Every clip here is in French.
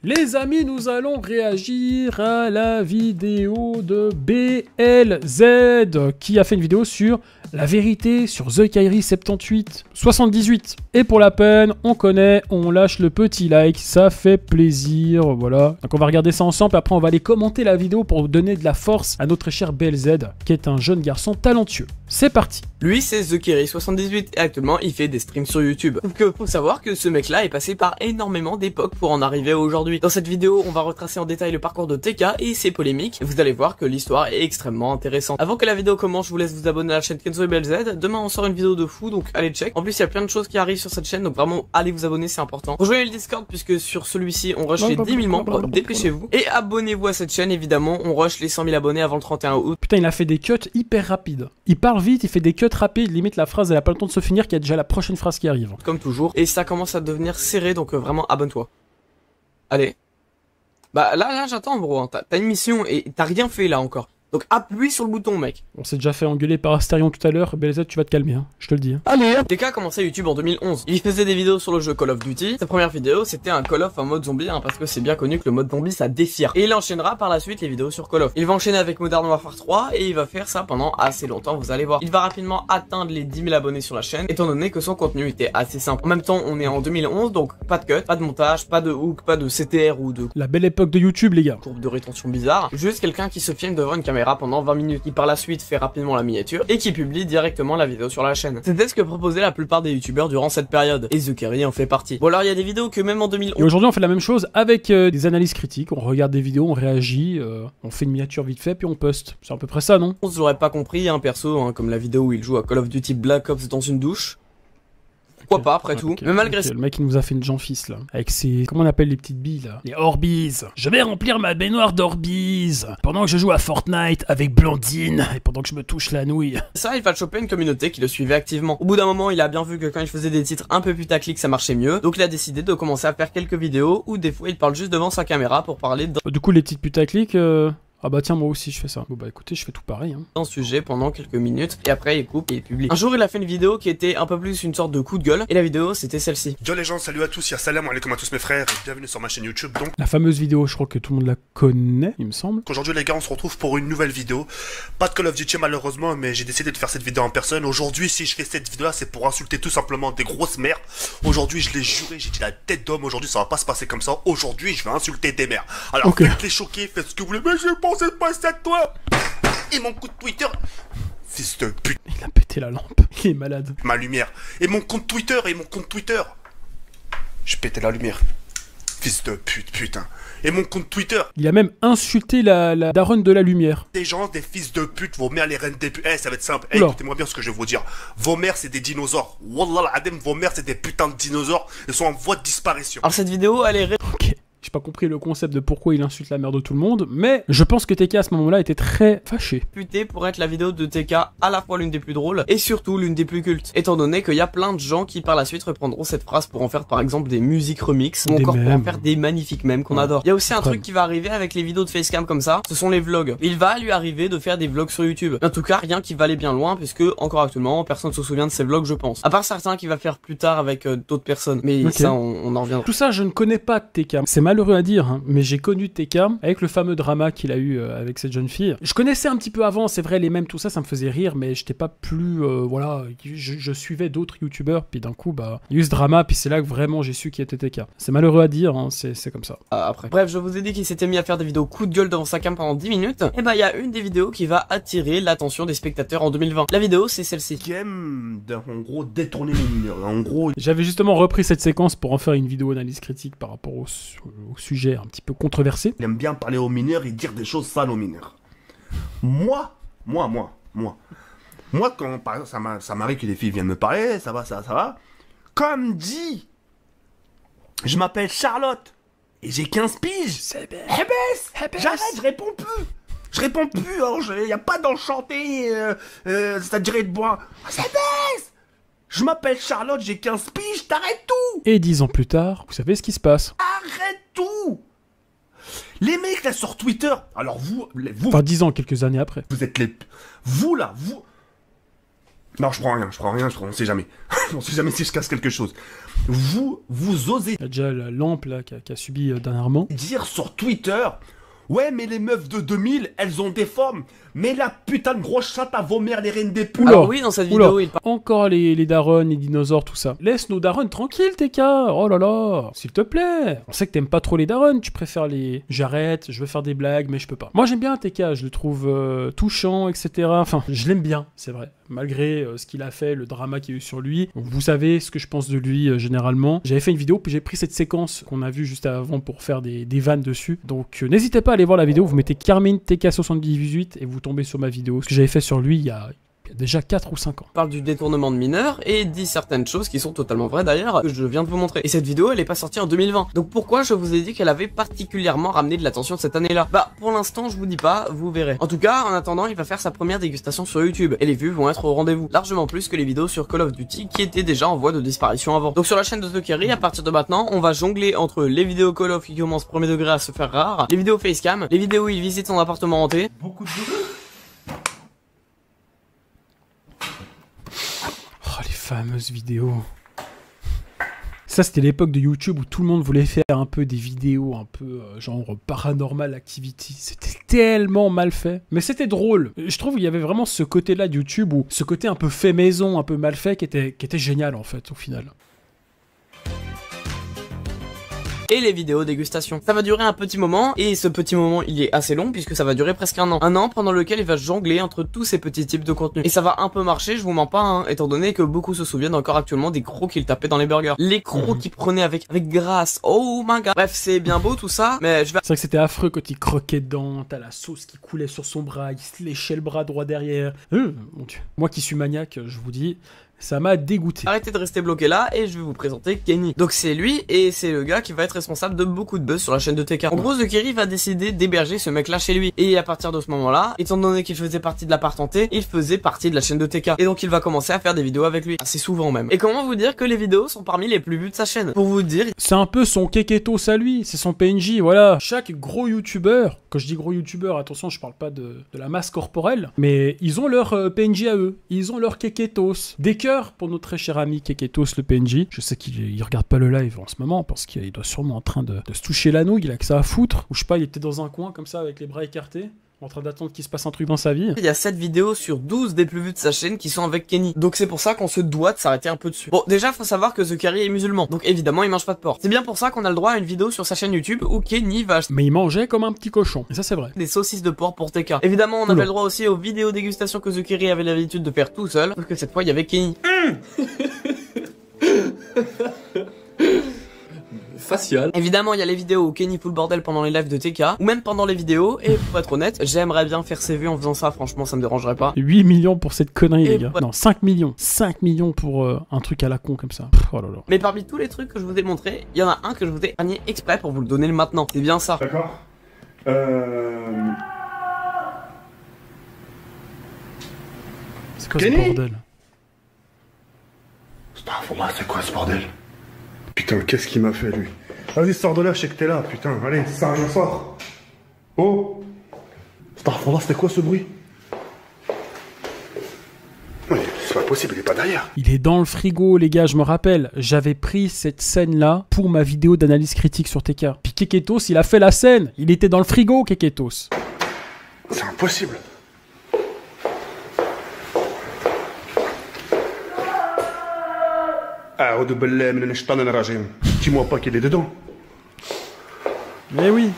Les amis, nous allons réagir à la vidéo de BLZ qui a fait une vidéo sur la vérité sur The Kairi 78. Et pour la peine, on connaît, on lâche le petit like, ça fait plaisir, voilà. Donc on va regarder ça ensemble, après on va aller commenter la vidéo pour donner de la force à notre cher BLZ, qui est un jeune garçon talentueux. C'est parti. Lui c'est The Kairi 78 et actuellement il fait des streams sur YouTube. Donc faut savoir que ce mec là est passé par énormément d'époques pour en arriver à aujourd'hui. Dans cette vidéo on va retracer en détail le parcours de TK et ses polémiques. Vous allez voir que l'histoire est extrêmement intéressante. Avant que la vidéo commence, je vous laisse vous abonner à la chaîne Kenzo et BLZ. Demain on sort une vidéo de fou, donc allez check. En plus il y a plein de choses qui arrivent sur cette chaîne, donc vraiment allez vous abonner, c'est important. Rejoignez le Discord puisque sur celui-ci on rush les 10 000 membres, dépêchez-vous. Et abonnez-vous à cette chaîne évidemment, on rush les 100 000 abonnés avant le 31 août. Putain, il a fait des cuts hyper rapides. Il parle vite, il fait des cuts rapides, limite la phrase elle a pas le temps de se finir qu'il y a déjà la prochaine phrase qui arrive. Comme toujours, et ça commence à devenir serré, donc vraiment abonne-toi. Allez. Bah là j'attends bro, hein. T'as une mission et t'as rien fait là encore. Donc appuie sur le bouton mec. On s'est déjà fait engueuler par Astérion tout à l'heure, BLZ tu vas te calmer, hein. Je te le dis. Hein. Allez hein. TK a commencé YouTube en 2011. Il faisait des vidéos sur le jeu Call of Duty. Sa première vidéo c'était un Call of en mode zombie, hein, parce que c'est bien connu que le mode zombie ça défire. Et il enchaînera par la suite les vidéos sur Call of. Il va enchaîner avec Modern Warfare 3 et il va faire ça pendant assez longtemps, vous allez voir. Il va rapidement atteindre les 10 000 abonnés sur la chaîne, étant donné que son contenu était assez simple. En même temps on est en 2011, donc pas de cut, pas de montage, pas de hook, pas de CTR ou de... La belle époque de YouTube les gars. Courbe de rétention bizarre. Juste quelqu'un qui se filme devant une caméra pendant 20 minutes. Qui par la suite fait rapidement la miniature et qui publie directement la vidéo sur la chaîne. C'était ce que proposaient la plupart des youtubeurs durant cette période, et The Kairi en fait partie. Bon alors il y a des vidéos que même en 2011... Et aujourd'hui on fait la même chose avec des analyses critiques, on regarde des vidéos, on réagit, on fait une miniature vite fait puis on poste. C'est à peu près ça non? On l'aurait pas compris, un perso, hein, comme la vidéo où il joue à Call of Duty Black Ops dans une douche. Pourquoi pas après tout. Mais malgré ça... Le mec il nous a fait une jean-fils là. Avec ses... Comment on appelle les petites billes là? Les Orbeez. Je vais remplir ma baignoire d'Orbeez pendant que je joue à Fortnite avec Blandine et pendant que je me touche la nouille. Ça il va choper une communauté qui le suivait activement. Au bout d'un moment il a bien vu que quand il faisait des titres un peu putaclic ça marchait mieux. Donc il a décidé de commencer à faire quelques vidéos où des fois il parle juste devant sa caméra pour parler Du coup les petites putaclic... Ah bah tiens moi aussi je fais ça. Bon bah écoutez je fais tout pareil hein. Dans ce sujet pendant quelques minutes et après il coupe et il publie. Un jour il a fait une vidéo qui était un peu plus une sorte de coup de gueule et la vidéo c'était celle-ci. Yo les gens, salut à tous, y'a salam alaikum à tous mes frères et bienvenue sur ma chaîne YouTube. Donc la fameuse vidéo je crois que tout le monde la connaît il me semble. aujourd'hui les gars on se retrouve pour une nouvelle vidéo. Pas de Call of Duty malheureusement mais j'ai décidé de faire cette vidéo en personne. Aujourd'hui si je fais cette vidéo là c'est pour insulter tout simplement des grosses mères. Aujourd'hui je l'ai juré, j'ai dit la tête d'homme, aujourd'hui ça va pas se passer comme ça. Aujourd'hui je vais insulter des mères. Alors faites les choquer, faites ce que vous voulez, mais j'ai pensé pas ça de toi. Et mon coup de Twitter. Fils de pute. Il a pété la lampe. Il est malade. Ma lumière. Et mon compte Twitter. Je pétais la lumière. Fils de pute, putain. Et mon compte Twitter. Il a même insulté la daronne de la lumière. Des gens, des fils de pute, vos mères les reines des putes. Eh, ça va être simple. Eh, écoutez-moi bien ce que je vais vous dire. Vos mères c'est des dinosaures. Wallah l'adem, vos mères c'est des putains de dinosaures. Ils sont en voie de disparition. Alors cette vidéo elle est... Ok. J'ai pas compris le concept de pourquoi il insulte la mère de tout le monde, mais je pense que TK à ce moment-là était très fâché. Réputée pour être la vidéo de TK à la fois l'une des plus drôles et surtout l'une des plus cultes, étant donné qu'il y a plein de gens qui par la suite reprendront cette phrase pour en faire par exemple des musiques remix ou encore pour en faire des magnifiques mèmes qu'on adore. Il y a aussi un truc qui va arriver avec les vidéos de facecam comme ça, ce sont les vlogs. Il va lui arriver de faire des vlogs sur YouTube. En tout cas rien qui va aller bien loin puisque encore actuellement personne se souvient de ces vlogs je pense. À part certains qu'il va faire plus tard avec d'autres personnes, mais ça on en revient. Tout ça je ne connais pas TK, c'est malheureux à dire hein. Mais j'ai connu TK avec le fameux drama qu'il a eu avec cette jeune fille. Je connaissais un petit peu avant, c'est vrai, les mêmes, tout ça, ça me faisait rire, mais j'étais pas plus, voilà, je suivais d'autres youtubeurs, puis d'un coup, bah, il y a eu ce drama, puis c'est là que vraiment j'ai su qui était TK. C'est malheureux à dire, hein, c'est comme ça. Après. Bref, je vous ai dit qu'il s'était mis à faire des vidéos coup de gueule devant sa cam pendant 10 minutes, et bah il y a une des vidéos qui va attirer l'attention des spectateurs en 2020. La vidéo, c'est celle-ci. Qui aime, en gros, détourner les mineurs. En gros... J'avais justement repris cette séquence pour en faire une vidéo analyse critique par rapport au sujet un petit peu controversé. Il aime bien parler aux mineurs et dire des choses sales aux mineurs. Moi, quand par exemple ça m'arrive que des filles viennent me parler, ça va. Comme dit, je m'appelle Charlotte et j'ai 15 piges. J'arrête, je réponds plus. Alors y a pas d'enchanté, c'est-à-dire de bois. Je m'appelle Charlotte, j'ai 15 piges, t'arrêtes tout. Et 10 ans plus tard, vous savez ce qui se passe. Arrête tout. Les mecs là sur Twitter, alors vous... Enfin 10 ans, quelques années après. Vous êtes les... Vous là, vous... Non, je prends rien, on sait jamais. On sait jamais si je casse quelque chose. Vous osez Il y a déjà la lampe là qui a subi dernièrement. dire sur Twitter, ouais, mais les meufs de 2000, elles ont des formes. Mais la putain de grosse chatte à vomir les reines des putes. Alors oui, dans cette vidéo, il parle... Encore les darons, les dinosaures, tout ça. Laisse nos darons tranquilles, TK. Oh là là, s'il te plaît. On sait que t'aimes pas trop les darons, tu préfères les... J'arrête, je veux faire des blagues, mais je peux pas. Moi j'aime bien TK, je le trouve touchant, etc. Enfin, je l'aime bien, c'est vrai. Malgré ce qu'il a fait, le drama qu'il y a eu sur lui. Donc, vous savez ce que je pense de lui généralement. J'avais fait une vidéo, puis j'ai pris cette séquence qu'on a vue juste avant pour faire des vannes dessus. Donc n'hésitez pas à aller voir la vidéo, vous mettez Carmine TK78 et vous tombez sur ma vidéo. Ce que j'avais fait sur lui il y a déjà 4 ou 5 ans. parle du détournement de mineurs et dit certaines choses qui sont totalement vraies d'ailleurs, que je viens de vous montrer. Et cette vidéo, elle est pas sortie en 2020. Donc pourquoi je vous ai dit qu'elle avait particulièrement ramené de l'attention cette année-là? Bah, pour l'instant, je vous dis pas, vous verrez. En tout cas, en attendant, il va faire sa première dégustation sur YouTube. Et les vues vont être au rendez-vous. Largement plus que les vidéos sur Call of Duty qui étaient déjà en voie de disparition avant. Donc sur la chaîne de The Kerry, à partir de maintenant, on va jongler entre les vidéos Call of qui commencent premier degré à se faire rares, les vidéos facecam, les vidéos où il visite son appartement hanté. Beaucoup de... Oh, les fameuses vidéos. Ça, c'était l'époque de YouTube où tout le monde voulait faire un peu des vidéos un peu genre Paranormal Activity. C'était tellement mal fait. Mais c'était drôle. Je trouve qu'il y avait vraiment ce côté-là de YouTube, où ce côté un peu fait maison, un peu mal fait, qui était génial en fait, au final. Et les vidéos dégustation. Ça va durer un petit moment, et ce petit moment il est assez long puisque ça va durer presque un an. Un an pendant lequel il va jongler entre tous ces petits types de contenus. Et ça va un peu marcher, je vous mens pas, hein, étant donné que beaucoup se souviennent encore actuellement des crocs qu'il tapait dans les burgers. Les crocs qu'il prenait avec grâce. Oh my god. Bref, c'est bien beau tout ça, mais je vais... C'est vrai que c'était affreux quand il croquait dedans, t'as la sauce qui coulait sur son bras, il se léchait le bras droit derrière. Mon Dieu. Moi qui suis maniaque, je vous dis... Ça m'a dégoûté. Arrêtez de rester bloqué là et je vais vous présenter Kenny. Donc c'est lui et c'est le gars qui va être responsable de beaucoup de buzz sur la chaîne de TK. En gros, The Kerry va décider d'héberger ce mec là chez lui. Et à partir de ce moment là, étant donné qu'il faisait partie de l'appart hanté, il faisait partie de la chaîne de TK. Et donc il va commencer à faire des vidéos avec lui. Assez souvent même. Et comment vous dire que les vidéos sont parmi les plus vues de sa chaîne? Pour vous dire... C'est un peu son keketos à lui, c'est son PNJ, voilà. Chaque gros youtubeur, quand je dis gros youtubeur, attention, je parle pas de la masse corporelle, mais ils ont leur PNJ à eux. Ils ont leur keketos. Des cœurs pour notre très cher ami Keketos, le PNJ. Je sais qu'il regarde pas le live en ce moment parce qu'il doit sûrement en train de se toucher la nouille, il a que ça à foutre. Ou je sais pas, il était dans un coin comme ça avec les bras écartés, en train d'attendre qu'il se passe un truc dans sa vie. Il y a 7 vidéos sur 12 des plus vues de sa chaîne qui sont avec Kenny. Donc c'est pour ça qu'on se doit de s'arrêter un peu dessus. Bon, déjà faut savoir que The Kerry est musulman, donc évidemment il mange pas de porc. C'est bien pour ça qu'on a le droit à une vidéo sur sa chaîne YouTube où Kenny va acheter Mais il mangeait comme un petit cochon, et ça c'est vrai. des saucisses de porc pour TK. Évidemment on avait le droit aussi aux vidéos dégustation que The Kerry avait l'habitude de faire tout seul, sauf que cette fois il y avait Kenny. Facial. Évidemment, il y a les vidéos où Kenny fout le bordel pendant les lives de TK, ou même pendant les vidéos, et pour être honnête, j'aimerais bien faire ses vues en faisant ça, franchement, ça me dérangerait pas. 8 millions pour cette connerie, Et les gars. voilà. Non, 5 millions. 5 millions pour un truc à la con comme ça. Pff, oh là là. Mais parmi tous les trucs que je vous ai montrés, il y en a un que je vous ai épargné exprès pour vous le donner le maintenant. C'est bien ça. D'accord. C'est quoi Kenny ce bordel? C'est quoi ce bordel? Putain, qu'est-ce qu'il m'a fait, lui? Vas-y, sors de là, je sais que t'es là, putain. Allez, ça rien, sort. Oh! Starfall, c'était quoi ce bruit? Mais c'est pas possible, il est pas derrière. Il est dans le frigo, les gars, je me rappelle. J'avais pris cette scène-là pour ma vidéo d'analyse critique sur TK. Puis Keketos, il a fait la scène. Il était dans le frigo, Keketos. C'est impossible. Dis-moi pas qu'il est dedans. Mais oui.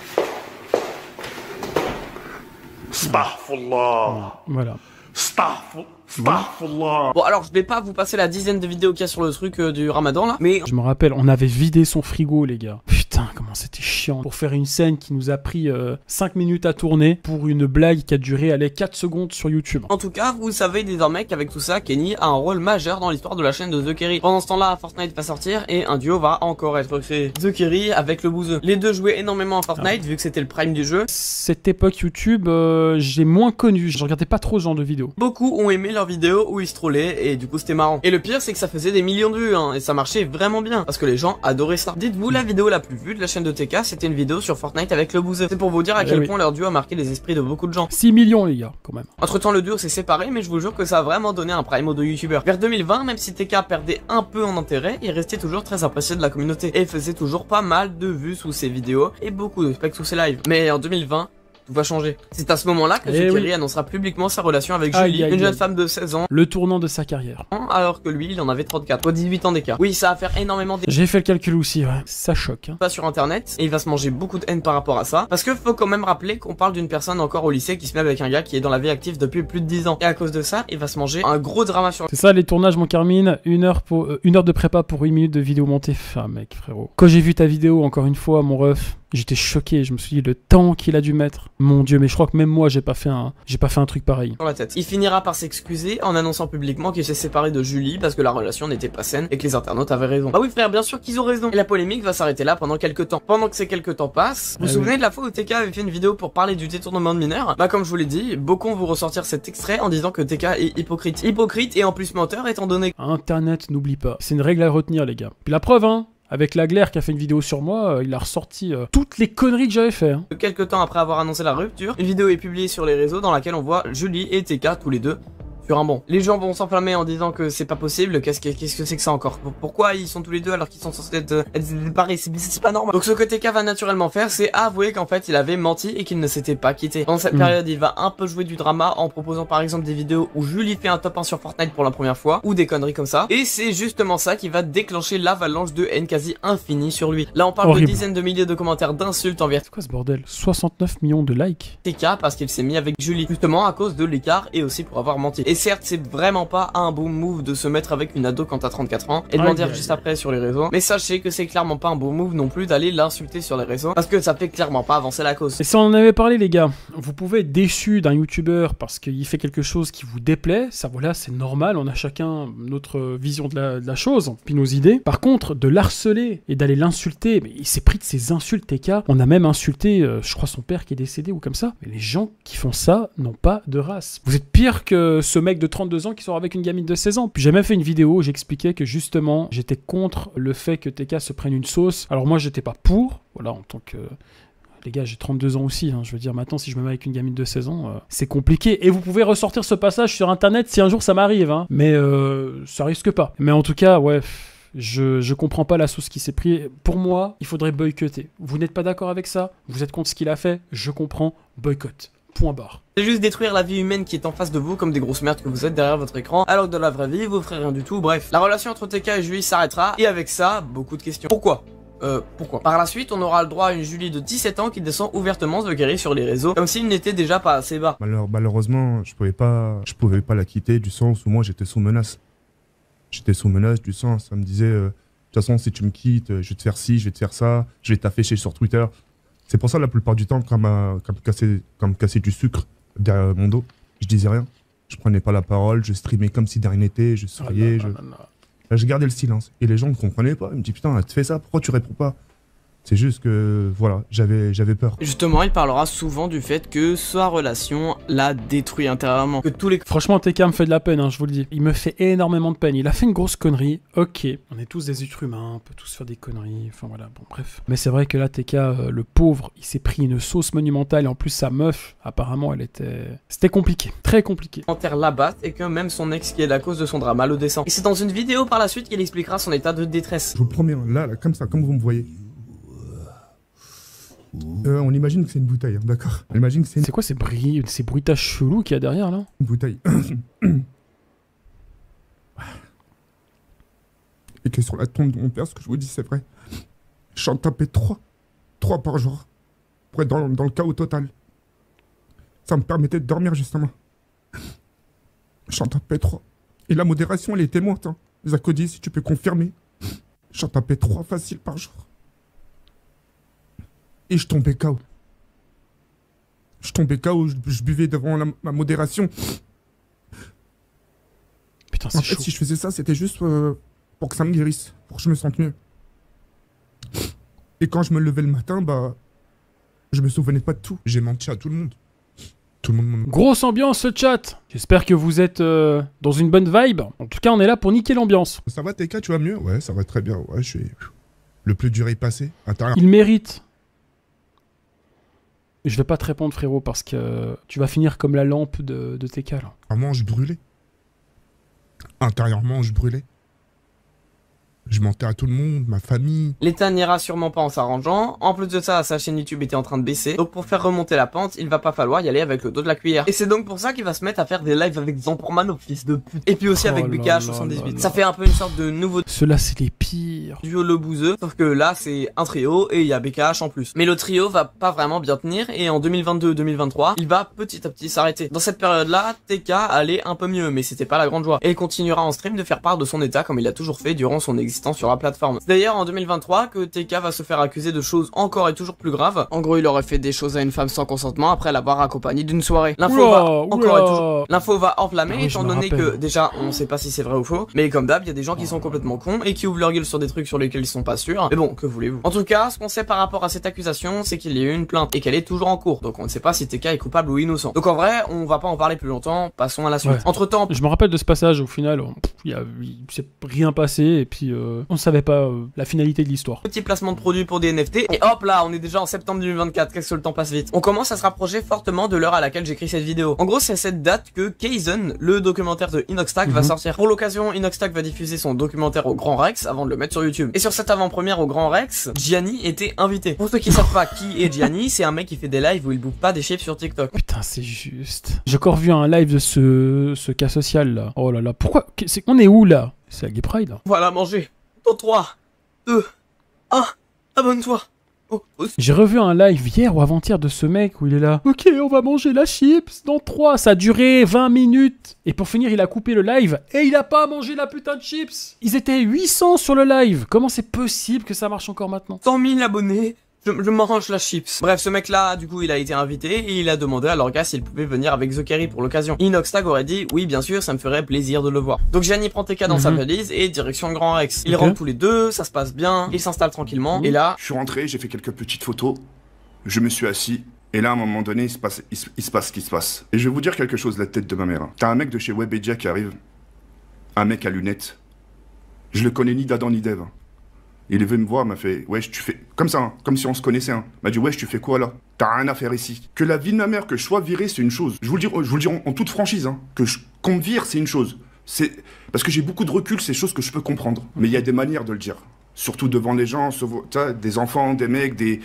Astaghfirullah. Voilà. Astaghfirullah. Bon, alors je vais pas vous passer la dizaine de vidéos qu'il y a sur le truc du ramadan là, mais... Je me rappelle, on avait vidé son frigo, les gars. Putain, comment c'était chiant. Pour faire une scène qui nous a pris 5 minutes à tourner pour une blague qui a duré, allez, 4 secondes sur YouTube. En tout cas, vous savez désormais qu'avec tout ça, Kenny a un rôle majeur dans l'histoire de la chaîne de The Kerry. Pendant ce temps-là, Fortnite va sortir et un duo va encore être créé. The Kerry avec le bouseux. Les deux jouaient énormément à Fortnite vu que c'était le prime du jeu. Cette époque YouTube, j'ai moins connu. Je regardais pas trop ce genre de vidéos. Beaucoup ont aimé leurs vidéos où ils se trollaient et du coup c'était marrant. Et le pire c'est que ça faisait des millions de vues hein, et ça marchait vraiment bien parce que les gens adoraient ça. Dites-vous la vidéo la plus vues de la chaîne de TK, c'était une vidéo sur Fortnite avec le Bouzeux. C'est pour vous dire à quel point leur duo a marqué les esprits de beaucoup de gens. 6 millions les gars, quand même. Entre temps le duo s'est séparé, mais je vous jure que ça a vraiment donné un prime aux deux youtubeurs. Vers 2020, même si TK perdait un peu en intérêt, il restait toujours très apprécié de la communauté et faisait toujours pas mal de vues sous ses vidéos et beaucoup de specs sous ses lives. Mais en 2020, tout va changer. C'est à ce moment-là que Zukiri annoncera publiquement sa relation avec Julie, une jeune femme de 16 ans. Le tournant de sa carrière. Alors que lui, il en avait 34, soit 18 ans d'écart. Oui, ça va faire énormément d'écart. J'ai fait le calcul aussi, ouais. Ça choque. Hein. Pas sur internet, et il va se manger beaucoup de haine par rapport à ça. Parce que faut quand même rappeler qu'on parle d'une personne encore au lycée qui se met avec un gars qui est dans la vie active depuis plus de 10 ans. Et à cause de ça, il va se manger un gros drama sur... C'est ça les tournages, mon Carmine. Une heure de prépa pour 8 minutes de vidéo montée. Enfin, mec, frérot. Quand j'ai vu ta vidéo, encore une fois, mon ref, j'étais choqué. Je me suis dit, le temps qu'il a dû mettre. Mon Dieu, mais je crois que même moi, j'ai pas fait un truc pareil. Sur la tête. Il finira par s'excuser en annonçant publiquement qu'il s'est séparé de Julie parce que la relation n'était pas saine et que les internautes avaient raison. Bah oui, frère, bien sûr qu'ils ont raison. Et la polémique va s'arrêter là pendant quelques temps. Pendant que ces quelques temps passent, vous vous souvenez de la fois où TK avait fait une vidéo pour parler du détournement de mineurs? Bah, comme je vous l'ai dit, beaucoup vont vous ressortir cet extrait en disant que TK est hypocrite. Hypocrite et en plus menteur étant donné... Internet, n'oublie pas. C'est une règle à retenir, les gars. Puis la preuve, hein. Avec la Glaire qui a fait une vidéo sur moi, il a ressorti toutes les conneries que j'avais fait. Hein. Quelques temps après avoir annoncé la rupture, une vidéo est publiée sur les réseaux dans laquelle on voit Julie et TK tous les deux sur un banc. Les gens vont s'enflammer en disant que c'est pas possible, qu'est-ce que c'est que ça encore? Pourquoi ils sont tous les deux alors qu'ils sont censés être séparés? C'est pas normal. Donc ce que TK va naturellement faire, c'est avouer qu'en fait il avait menti et qu'il ne s'était pas quitté. Dans cette période, il va un peu jouer du drama en proposant par exemple des vidéos où Julie fait un top 1 sur Fortnite pour la première fois, ou des conneries comme ça. Et c'est justement ça qui va déclencher l'avalanche de haine quasi infinie sur lui. Là on parle de dizaines de milliers de commentaires d'insultes envers... C'est quoi ce bordel? 69 millions de likes TK parce qu'il s'est mis avec Julie, justement à cause de l'écart et aussi pour avoir menti. Et certes, c'est vraiment pas un bon move de se mettre avec une ado quand t'as 34 ans et de mentir juste après sur les réseaux. Mais sachez que c'est clairement pas un bon move non plus d'aller l'insulter sur les réseaux parce que ça fait clairement pas avancer la cause. Et si on en avait parlé, les gars, vous pouvez être déçu d'un youtubeur parce qu'il fait quelque chose qui vous déplaît. Ça, voilà, c'est normal. On a chacun notre vision de la chose, puis nos idées. Par contre, de l'harceler et d'aller l'insulter, mais il s'est pris de ses insultes, TK. On a même insulté, je crois, son père qui est décédé ou comme ça. Mais les gens qui font ça n'ont pas de race. Vous êtes pire que ce mec de 32 ans qui sort avec une gamine de 16 ans. Puis j'ai même fait une vidéo où j'expliquais que justement j'étais contre le fait que TK se prenne une sauce. Alors moi j'étais pas pour, voilà, en tant que... Les gars, j'ai 32 ans aussi, hein. Je veux dire, maintenant, si je me mets avec une gamine de 16 ans, c'est compliqué. Et vous pouvez ressortir ce passage sur Internet si un jour ça m'arrive, hein. Mais ça risque pas. Mais en tout cas, ouais, je comprends pas la sauce qui s'est pris. Pour moi, il faudrait boycotter. Vous n'êtes pas d'accord avec ça? Vous êtes contre ce qu'il a fait? Je comprends. Boycott. Point barre. C'est juste détruire la vie humaine qui est en face de vous comme des grosses merdes que vous êtes derrière votre écran, alors que dans la vraie vie, vous ferez rien du tout. Bref, la relation entre TK et Julie s'arrêtera, et avec ça, beaucoup de questions. Pourquoi? Par la suite, on aura le droit à une Julie de 17 ans qui descend ouvertement Zukiri sur les réseaux, comme s'il n'était déjà pas assez bas. Malheureusement, je pouvais pas la quitter du sens où moi j'étais sous menace. J'étais sous menace du sens, ça me disait, de toute façon, si tu me quittes, je vais te faire ci, je vais te faire ça, je vais t'afficher sur Twitter. C'est pour ça, la plupart du temps, quand me casser du sucre derrière mon dos, je disais rien. Je prenais pas la parole, je streamais comme si de rien n'était, je souriais. Là, je gardais le silence. Et les gens ne comprenaient pas. Ils me disent, putain, tu fais ça, pourquoi tu réponds pas? C'est juste que, voilà, j'avais peur. Justement, il parlera souvent du fait que sa relation l'a détruit intérieurement. Que tous les... Franchement, TK me fait de la peine, hein, je vous le dis. Il me fait énormément de peine. Il a fait une grosse connerie. Ok, on est tous des êtres humains, on peut tous faire des conneries. Enfin voilà, bon, bref. Mais c'est vrai que là, TK, le pauvre, il s'est pris une sauce monumentale. Et en plus, sa meuf, apparemment, elle était... C'était compliqué. Très compliqué. Commentaire l'abatte et que même son ex qui est la cause de son drama le descend. Et c'est dans une vidéo par la suite qu'il expliquera son état de détresse. Je vous promets, là, comme ça, comme vous me voyez. On imagine que c'est une bouteille, hein, d'accord. On imagine que c'est C'est quoi ces bruitages chelous qu'il y a derrière, là? Une bouteille. Et que sur la tombe de mon père, ce que je vous dis, c'est vrai. J'en tapais 3 par jour. Pour être dans le chaos total. Ça me permettait de dormir, justement. J'en tapais 3. Et la modération, elle est témoin, hein. Zakodi, si tu peux confirmer. J'en tapais 3 faciles par jour. Et je tombais KO. Je buvais devant ma modération. Putain, c'est chaud. Si je faisais ça, c'était juste pour que ça me guérisse, pour que je me sente mieux. Et quand je me levais le matin, bah, je me souvenais pas de tout. J'ai menti à tout le monde. Tout le monde. Grosse ambiance, ce chat. J'espère que vous êtes dans une bonne vibe. En tout cas, on est là pour niquer l'ambiance. Ça va, TK, tu vas mieux? Ouais, ça va très bien. Ouais, Le plus dur est passé. Il mérite. Je vais pas te répondre, frérot, parce que tu vas finir comme la lampe de TK, là. Intérieurement, je brûlais. Intérieurement, je brûlais. Je mentais à tout le monde, ma famille. L'État n'ira sûrement pas en s'arrangeant. En plus de ça, sa chaîne YouTube était en train de baisser. Donc pour faire remonter la pente, il va pas falloir y aller avec le dos de la cuillère. Et c'est donc pour ça qu'il va se mettre à faire des lives avec Zamporman, au fils de pute. Et puis aussi avec BKH78. Ça fait un peu une sorte de nouveau Ceux-là, c'est les pires. duo le bouseux. Sauf que là, c'est un trio et il y a BKH en plus. Mais le trio va pas vraiment bien tenir. Et en 2022-2023, il va petit à petit s'arrêter. Dans cette période-là, TK allait un peu mieux, mais c'était pas la grande joie. Et il continuera en stream de faire part de son état comme il a toujours fait durant son existence sur la plateforme. C'est d'ailleurs en 2023 que TK va se faire accuser de choses encore et toujours plus graves. En gros, il aurait fait des choses à une femme sans consentement après l'avoir accompagné d'une soirée. L'info va encore et toujours... L'info va enflammer étant donné que déjà, on sait pas si c'est vrai ou faux, mais comme d'hab, il y a des gens qui sont complètement cons et qui ouvrent leur gueule sur des trucs sur lesquels ils sont pas sûrs. Mais bon, que voulez-vous. En tout cas, ce qu'on sait par rapport à cette accusation, c'est qu'il y a eu une plainte et qu'elle est toujours en cours. Donc on ne sait pas si TK est coupable ou innocent. Donc en vrai, on va pas en parler plus longtemps, passons à la suite. Ouais. Entre temps, Je me rappelle de ce passage, au final, il s'est rien passé, et puis on savait pas la finalité de l'histoire. petit placement de produit pour des NFT, et hop là, on est déjà en septembre 2024, qu'est-ce que le temps passe vite. On commence à se rapprocher fortement de l'heure à laquelle j'écris cette vidéo. En gros, c'est à cette date que Kaizen, le documentaire de Inoxtag, va sortir. Pour l'occasion, Inoxtag va diffuser son documentaire au Grand Rex avant de le mettre sur YouTube. Et sur cette avant-première au Grand Rex, Gianni était invité. Pour ceux qui savent pas qui est Gianni, c'est un mec qui fait des lives où il bouffe pas des chips sur TikTok. Putain, c'est juste. J'ai encore vu un live de ce cas social, là. Oh là là, pourquoi on est où, là? C'est la Gay Pride, là. Voilà, manger. Dans 3, 2, 1, abonne-toi. J'ai revu un live hier ou avant-hier de ce mec où il est là. Ok, on va manger la chips dans 3. Ça a duré 20 minutes. Et pour finir, il a coupé le live et il a pas mangé la putain de chips. Ils étaient 800 sur le live. Comment c'est possible que ça marche encore maintenant? 100 000 abonnés. Je m'arrange la chips. Bref, ce mec-là, du coup, il a été invité et il a demandé à Lorga s'il pouvait venir avec The Kerry pour l'occasion. Inoxtag aurait dit, oui, bien sûr, ça me ferait plaisir de le voir. Donc Gianni prend TK dans sa valise et direction le Grand Rex. Ils rentrent tous les deux, ça se passe bien, ils s'installent tranquillement. Et là, Je suis rentré, j'ai fait quelques petites photos, je me suis assis, et là, à un moment donné, il se passe ce qui se passe. Et je vais vous dire quelque chose, la tête de ma mère. T'as un mec de chez Webedia qui arrive, un mec à lunettes. Je le connais ni d'Adam ni d'Ève. Il est venu me voir, m'a fait, wesh, tu fais, comme ça, hein, comme si on se connaissait, hein. M'a dit, wesh, tu fais quoi là? T'as rien à faire ici. Que la vie de ma mère, que je sois viré, c'est une chose. Je vous le dis en toute franchise, hein. Qu'on me vire, c'est une chose. C'est, parce que j'ai beaucoup de recul, c'est des choses que je peux comprendre. Mais il y a des manières de le dire. Surtout devant les gens, des enfants, des mecs, des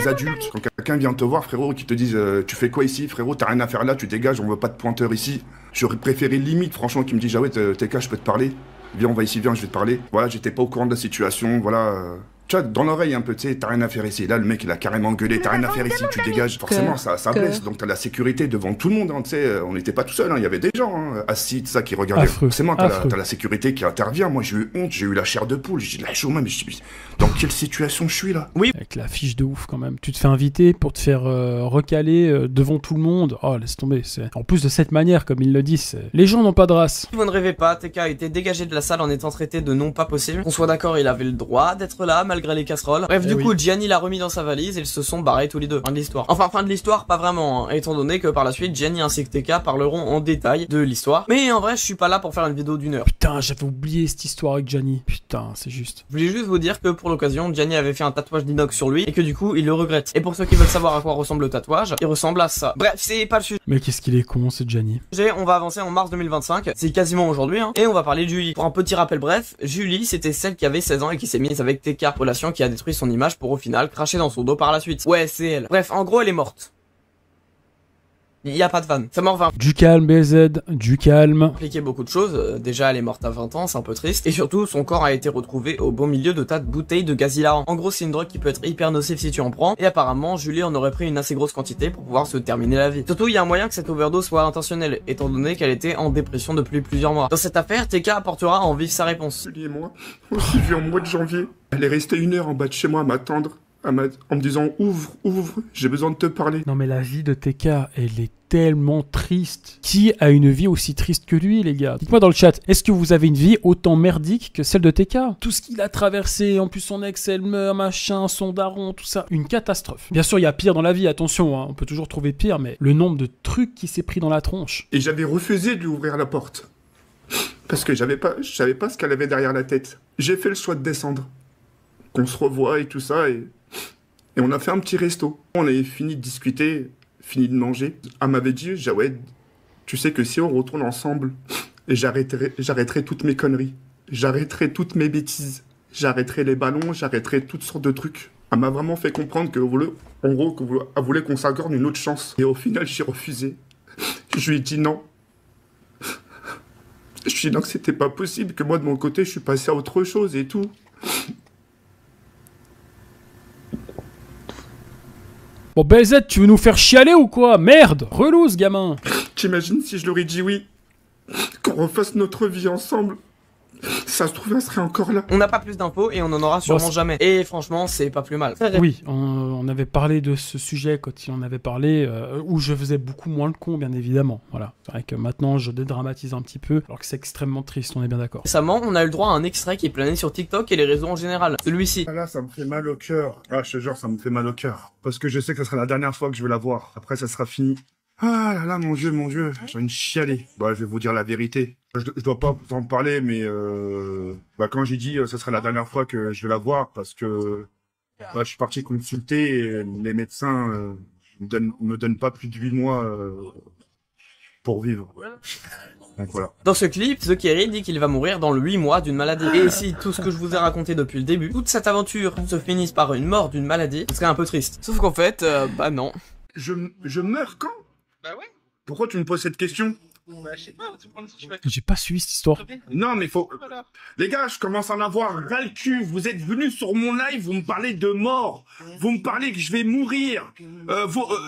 adultes. Quand quelqu'un vient te voir, frérot, qui te dise, tu fais quoi ici, frérot, t'as rien à faire là, tu dégages, on veut pas de pointeur ici. J'aurais préféré limite, franchement, qu'il me dise, ah ouais, TK, je peux te parler. Viens, on va ici, viens, je vais te parler. Voilà, j'étais pas au courant de la situation, voilà. Tu vois, dans l'oreille un peu, tu sais, t'as rien à faire ici. Là, le mec, il a carrément gueulé, t'as rien à faire ici, tu dégages. Forcément, ça blesse. Donc, t'as la sécurité devant tout le monde, hein, tu sais. On n'était pas tout seul, hein, il y avait des gens assis, ça, qui regardaient. Forcément, t'as la sécurité qui intervient. Moi, j'ai eu honte, j'ai eu la chair de poule. J'ai dit, la chaud même, je dis, dans quelle situation je suis là? Oui. Avec la fiche de ouf, quand même. Tu te fais inviter pour te faire recaler devant tout le monde. Oh, laisse tomber. En plus de cette manière, comme il le dit, les gens n'ont pas de race. Vous ne rêvez pas, TK a été dégagé de la salle en étant traité de non pas possible. Qu'on soit d'accord, il avait le droit d'être là, malgré les casseroles. Bref, du coup, Gianni l'a remis dans sa valise et ils se sont barrés tous les deux. Fin de l'histoire. Enfin, fin de l'histoire, pas vraiment, hein, étant donné que par la suite, Gianni ainsi que TK parleront en détail de l'histoire. Mais en vrai, je suis pas là pour faire une vidéo d'1 heure. Putain, j'avais oublié cette histoire avec Gianni. Putain, c'est juste. Je voulais juste vous dire que pour l'occasion, Gianni avait fait un tatouage d'inox sur lui et que du coup, il le regrette. Et pour ceux qui veulent savoir à quoi ressemble le tatouage, il ressemble à ça. Bref, c'est pas le sujet. Mais qu'est-ce qu'il est con, ce Gianni. On va avancer en mars 2025, c'est quasiment aujourd'hui, hein, et on va parler de Julie. Pour un petit rappel bref, Julie, c'était celle qui avait 16 ans et qui s'est mise avec TK, relation qui a détruit son image pour au final cracher dans son dos par la suite. Ouais, c'est elle. Bref, en gros, elle est morte. Il y a pas de vanne. Sa mort va Du calme, BZ, du calme. impliquer beaucoup de choses. Déjà, elle est morte à 20 ans, c'est un peu triste. Et surtout, son corps a été retrouvé au beau milieu de tas de bouteilles de gaz hilarant. En gros, c'est une drogue qui peut être hyper nocive si tu en prends. Et apparemment, Julie en aurait pris une assez grosse quantité pour pouvoir se terminer la vie. Surtout, il y a un moyen que cette overdose soit intentionnelle, étant donné qu'elle était en dépression depuis plusieurs mois. Dans cette affaire, TK apportera en vif sa réponse. Julie et moi, on s'est vu en mois de janvier. Elle est restée 1 heure en bas de chez moi à m'attendre. En me disant ouvre, j'ai besoin de te parler. Non mais la vie de TK, elle est tellement triste. Qui a une vie aussi triste que lui, les gars? Dites-moi dans le chat, est-ce que vous avez une vie autant merdique que celle de TK? Tout ce qu'il a traversé, en plus son ex, elle meurt, machin, son daron, tout ça, une catastrophe. Bien sûr, il y a pire dans la vie, attention, hein, on peut toujours trouver pire, mais le nombre de trucs qui s'est pris dans la tronche. Et j'avais refusé de lui ouvrir la porte. Parce que je savais pas ce qu'elle avait derrière la tête. J'ai fait le choix de descendre. qu'on se revoie et tout ça. Et on a fait un petit resto. On avait fini de discuter, fini de manger. Elle m'avait dit, Jawed, tu sais que si on retourne ensemble, j'arrêterai toutes mes conneries. J'arrêterai toutes mes bêtises. J'arrêterai les ballons, j'arrêterai toutes sortes de trucs. Elle m'a vraiment fait comprendre que, en gros, qu'elle voulait qu'on s'accorde une autre chance. Et au final, j'ai refusé. Je lui ai dit non. Je lui ai dit non, que c'était pas possible, que moi, de mon côté, je suis passé à autre chose et tout. Bon, BZ, tu veux nous faire chialer ou quoi? Merde! Relou, ce gamin! T'imagines si je leur ai dit oui? Qu'on refasse notre vie ensemble? Ça se trouve, elle serait encore là. On n'a pas plus d'infos et on en aura sûrement jamais. Et franchement, c'est pas plus mal. Oui, on avait parlé de ce sujet quand il en avait parlé, où je faisais beaucoup moins le con, bien évidemment. Voilà. C'est vrai que maintenant, je dédramatise un petit peu, alors que c'est extrêmement triste, on est bien d'accord. Récemment, on a eu le droit à un extrait qui est plané sur TikTok et les réseaux en général. Celui-ci. Ah là, ça me fait mal au cœur. Ah, je te jure, ça me fait mal au cœur. Parce que je sais que ça sera la dernière fois que je vais la voir. Après, ça sera fini. Ah là là, mon Dieu, j'ai envie de chialer. Bah, je vais vous dire la vérité. Je dois pas vous en parler, mais quand j'ai dit ça serait la dernière fois que je vais la voir, parce que je suis parti consulter et les médecins me donnent pas plus de 8 mois pour vivre. Donc voilà. Dans ce clip, The Kerry dit qu'il va mourir dans le 8 mois d'une maladie. Et si tout ce que je vous ai raconté depuis le début, toute cette aventure se finisse par une mort d'une maladie, ce serait un peu triste. Sauf qu'en fait, bah non. Je meurs quand? Bah ouais. Pourquoi tu me poses cette question? Bah je sais pas, J'ai pas suivi cette histoire. Non, mais faut... Les gars, je commence à en avoir ras le cul. Vous êtes venus sur mon live, vous me parlez de mort. Vous me parlez que je vais mourir.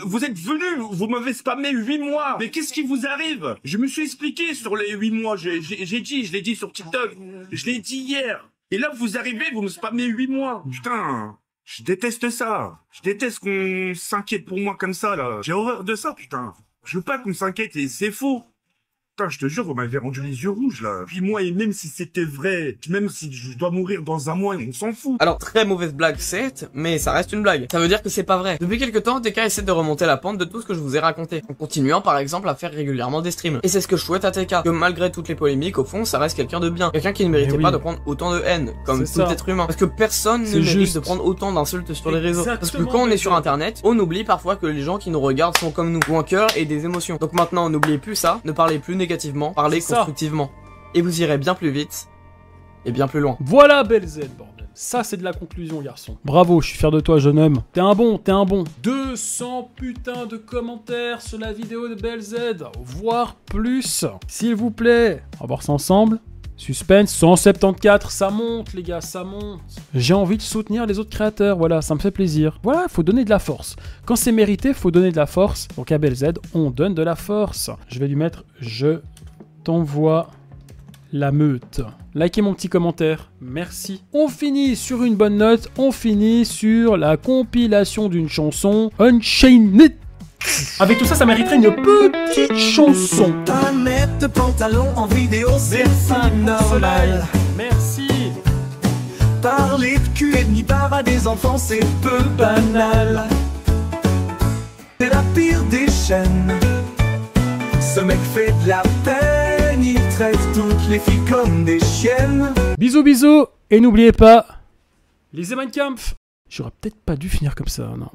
Vous êtes venus, vous m'avez spammé 8 mois. Mais qu'est-ce qui vous arrive? Je me suis expliqué sur les 8 mois. Je l'ai dit sur TikTok. Je l'ai dit hier. Et là, vous arrivez, vous me spammez 8 mois. Putain, je déteste ça. Je déteste qu'on s'inquiète pour moi comme ça, là. J'ai horreur de ça, putain. Je veux pas qu'on s'inquiète et c'est faux. Putain, je te jure, vous m'avez rendu les yeux rouges, là. Puis moi, et même si c'était vrai, même si je dois mourir dans un mois, on s'en fout. Alors, très mauvaise blague, certes, mais ça reste une blague. Ça veut dire que c'est pas vrai. Depuis quelques temps, TK essaie de remonter la pente de tout ce que je vous ai raconté, en continuant par exemple à faire régulièrement des streams. Et c'est ce que je souhaite à TK, que malgré toutes les polémiques, au fond, ça reste quelqu'un de bien. Quelqu'un qui ne méritait pas de prendre autant de haine, comme tout être humain. Parce que personne ne mérite de prendre autant d'insultes sur les réseaux. Parce que quand on est sur internet, on oublie parfois que les gens qui nous regardent sont comme nous, ou un cœur et des émotions. Donc maintenant, n'oubliez plus ça, ne parlez plus négativement, parlez constructivement. Et vous irez bien plus vite et bien plus loin. Voilà BLZ, bordel. Ça, c'est de la conclusion, garçon. Bravo, je suis fier de toi, jeune homme. T'es un bon, t'es un bon. 200 putains de commentaires sur la vidéo de BLZ, voire plus. S'il vous plaît, on va voir ça ensemble. Suspense, 174, ça monte les gars, ça monte. J'ai envie de soutenir les autres créateurs, voilà, ça me fait plaisir. Voilà, faut donner de la force. Quand c'est mérité, faut donner de la force. Donc à BLZ, on donne de la force. Je vais lui mettre « Je t'envoie la meute ». Likez mon petit commentaire, merci. On finit sur une bonne note, on finit sur la compilation d'une chanson Unchained. Avec tout ça, ça mériterait une petite chanson. Un mètre de pantalon en vidéo, c'est pas normal. Merci. Parler de cul et de nibar à des enfants, c'est peu banal. C'est la pire des chaînes. Ce mec fait de la peine, il traite toutes les filles comme des chiennes. Bisous, bisous. Et n'oubliez pas, lisez Mein Kampf. J'aurais peut-être pas dû finir comme ça, non.